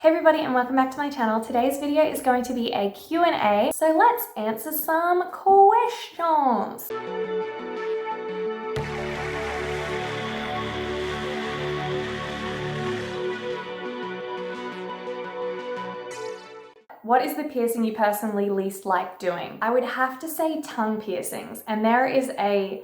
Hey everybody and welcome back to my channel. Today's video is going to be a Q&A, so let's answer some questions. What is the piercing you personally least like doing? I would have to say tongue piercings, and there is a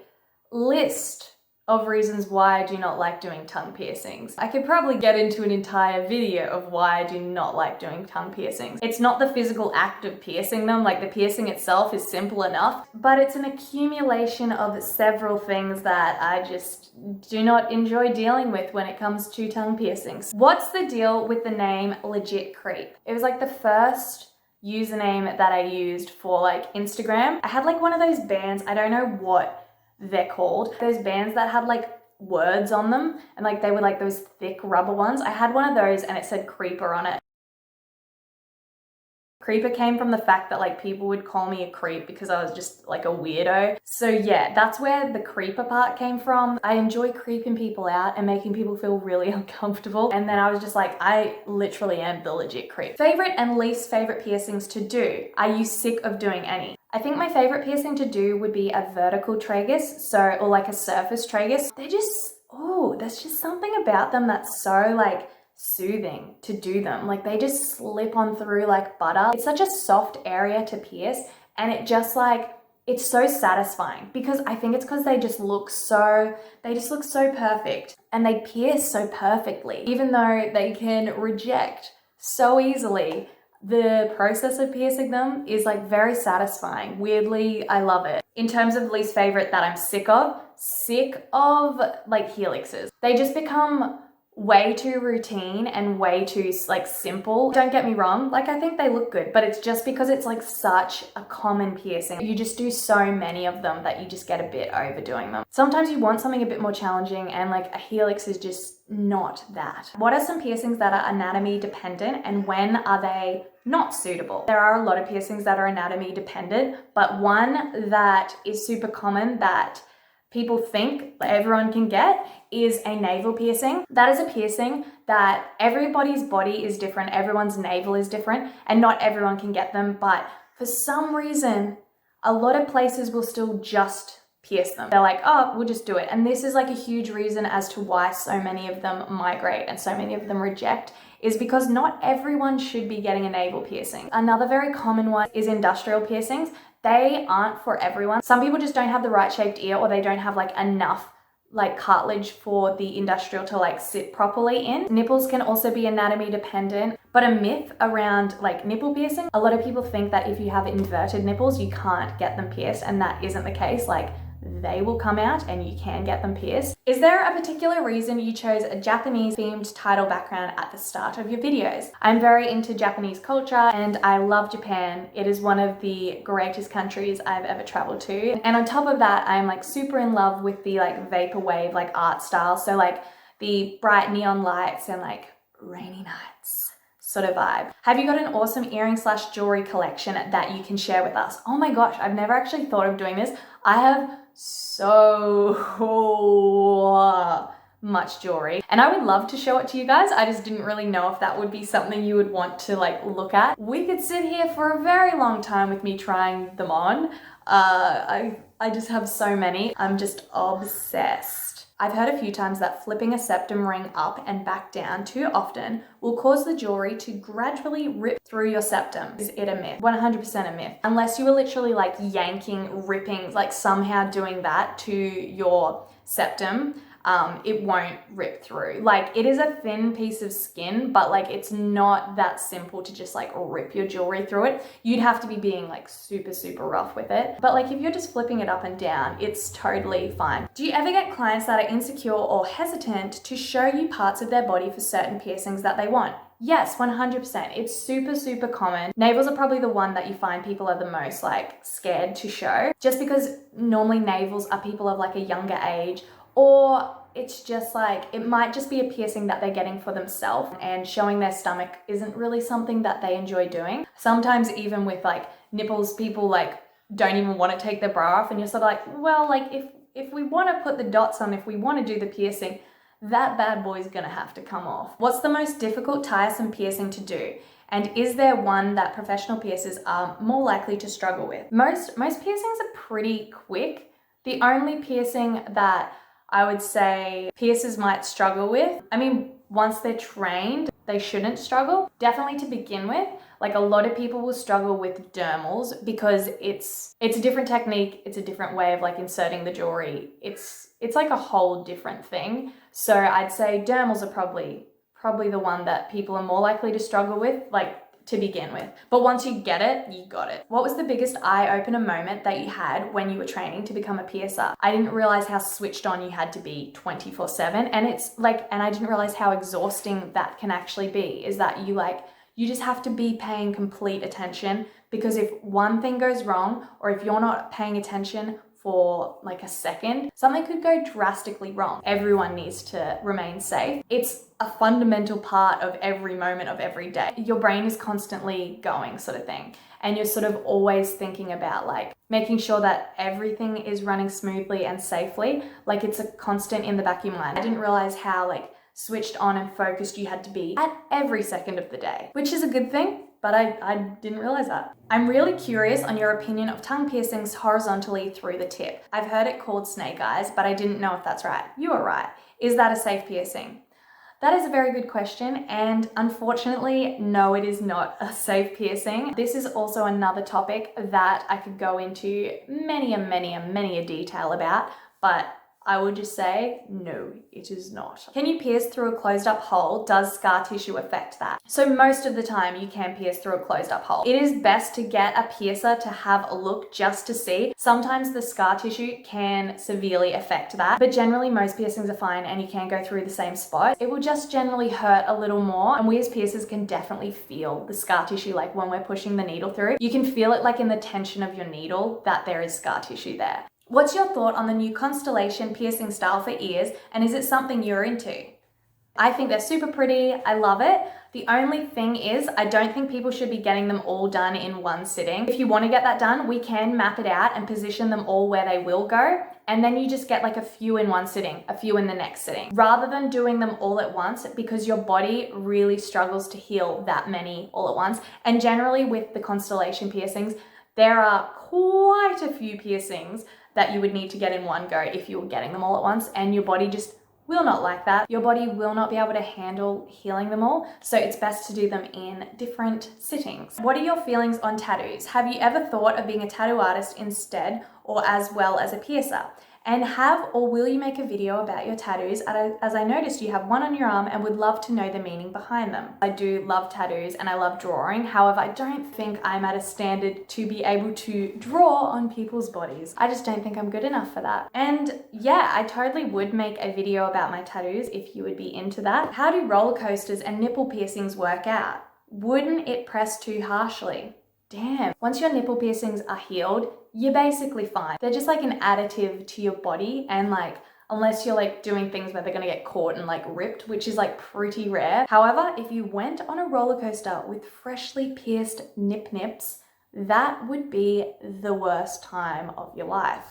list of reasons why I do not like doing tongue piercings. I could probably get into an entire video of why I do not like doing tongue piercings. It's not the physical act of piercing them, like the piercing itself is simple enough, but it's an accumulation of several things that I just do not enjoy dealing with when it comes to tongue piercings. What's the deal with the name Legit Creep? It was like the first username that I used for like Instagram. I had like one of those bands, I don't know what they're called, those bands that had like words on them and like they were like those thick rubber ones. I had one of those and it said creeper on it. Creeper came from the fact that like people would call me a creep because I was just like a weirdo. So yeah, that's where the creeper part came from. I enjoy creeping people out and making people feel really uncomfortable. And then I was just like, I literally am the legit creep. Favorite and least favorite piercings to do. Are you sick of doing any? I think my favorite piercing to do would be a vertical tragus, or like a surface tragus. They're just, oh, there's just something about them that's so like soothing to do them. Like they just slip on through like butter. It's such a soft area to pierce and it just like, it's so satisfying because I think it's because they just look so perfect and they pierce so perfectly. Even though they can reject so easily, the process of piercing them is like very satisfying. Weirdly, I love it. In terms of least favorite that I'm sick of like helixes. They just become way too routine and way too like simple. Don't get me wrong, like I think they look good, but it's just because it's like such a common piercing. You just do so many of them that you just get a bit overdoing them. Sometimes you want something a bit more challenging and like a helix is just not that. What are some piercings that are anatomy dependent and when are they not suitable? There are a lot of piercings that are anatomy dependent, but one that is super common that people think everyone can get is a navel piercing. That is a piercing that everybody's body is different, everyone's navel is different, and not everyone can get them, but for some reason, a lot of places will still just pierce them. They're like, oh, we'll just do it. And this is like a huge reason as to why so many of them migrate and so many of them reject, is because not everyone should be getting a navel piercing. Another very common one is industrial piercings. They aren't for everyone. Some people just don't have the right shaped ear or they don't have like enough like cartilage for the industrial to like sit properly in. Nipples can also be anatomy dependent, but a myth around like nipple piercing, a lot of people think that if you have inverted nipples, you can't get them pierced, and that isn't the case. Like they will come out and you can get them pierced. Is there a particular reason you chose a Japanese themed title background at the start of your videos? I'm very into Japanese culture and I love Japan. It is one of the greatest countries I've ever traveled to. And on top of that, I'm like super in love with the like vaporwave like art style. So like the bright neon lights and like rainy nights sort of vibe. Have you got an awesome earring / jewelry collection that you can share with us? Oh my gosh, I've never actually thought of doing this. I have so much jewelry and I would love to show it to you guys. I just didn't really know if that would be something you would want to like look at. We could sit here for a very long time with me trying them on. I just have so many. I'm just obsessed. I've heard a few times that flipping a septum ring up and back down too often will cause the jewelry to gradually rip through your septum. Is it a myth? 100% a myth. Unless you were literally like yanking, ripping, like somehow doing that to your septum, it won't rip through. Like it is a thin piece of skin, but like it's not that simple to just like rip your jewelry through it. You'd have to be being like super rough with it. But like if you're just flipping it up and down, it's totally fine. Do you ever get clients that are insecure or hesitant to show you parts of their body for certain piercings that they want? Yes, 100%. It's super common. Navels are probably the one that you find people are the most like scared to show, just because normally navels are people of like a younger age, or it's just like, it might just be a piercing that they're getting for themselves and showing their stomach isn't really something that they enjoy doing. Sometimes even with like nipples, people like don't even want to take their bra off and you're sort of like, well, like if we want to put the dots on, if we want to do the piercing, that bad boy's gonna have to come off. What's the most difficult, tiresome piercing to do? And is there one that professional piercers are more likely to struggle with? Most piercings are pretty quick. The only piercing that I would say piercers might struggle with, I mean, once they're trained, they shouldn't struggle. Definitely to begin with, like a lot of people will struggle with dermals because it's a different technique, it's a different way of like inserting the jewelry. It's like a whole different thing. So I'd say dermals are probably the one that people are more likely to struggle with, like to begin with. But once you get it, you got it. What was the biggest eye-opener moment that you had when you were training to become a piercer? I didn't realize how switched on you had to be 24/7. And I didn't realize how exhausting that can actually be, is that you just have to be paying complete attention, because if one thing goes wrong, or if you're not paying attention for like a second, something could go drastically wrong. Everyone needs to remain safe. It's a fundamental part of every moment of every day. Your brain is constantly going, sort of thing. And you're sort of always thinking about like making sure that everything is running smoothly and safely. Like it's a constant in the back of your mind. I didn't realize how like switched on and focused you had to be at every second of the day, which is a good thing. But I didn't realize that. I'm really curious on your opinion of tongue piercings horizontally through the tip. I've heard it called snake eyes, but I didn't know if that's right. You are right. Is that a safe piercing? That is a very good question, and unfortunately, no, it is not a safe piercing. This is also another topic that I could go into many a detail about, but I would just say, no, it is not. Can you pierce through a closed up hole? Does scar tissue affect that? So most of the time you can pierce through a closed up hole. It is best to get a piercer to have a look just to see. Sometimes the scar tissue can severely affect that, but generally most piercings are fine and you can go through the same spot. It will just generally hurt a little more, and we as piercers can definitely feel the scar tissue, like when we're pushing the needle through. You can feel it like in the tension of your needle that there is scar tissue there. What's your thought on the new Constellation piercing style for ears, and is it something you're into? I think they're super pretty. I love it. The only thing is, I don't think people should be getting them all done in one sitting. If you want to get that done, we can map it out and position them all where they will go. And then you just get like a few in one sitting, a few in the next sitting, rather than doing them all at once, because your body really struggles to heal that many all at once. And generally with the Constellation piercings, there are quite a few piercings that you would need to get in one go if you were getting them all at once, and your body just will not like that. Your body will not be able to handle healing them all, so it's best to do them in different sittings. What are your feelings on tattoos? Have you ever thought of being a tattoo artist instead, or as well as a piercer? And have or will you make a video about your tattoos, as I noticed you have one on your arm and would love to know the meaning behind them. I do love tattoos and I love drawing. However, I don't think I'm at a standard to be able to draw on people's bodies. I just don't think I'm good enough for that. And yeah, I totally would make a video about my tattoos if you would be into that. How do roller coasters and nipple piercings work out? Wouldn't it press too harshly? Damn. Once your nipple piercings are healed, you're basically fine. They're just like an additive to your body, and like, unless you're like doing things where they're gonna get caught and like ripped, which is like pretty rare. However, if you went on a roller coaster with freshly pierced nips, that would be the worst time of your life.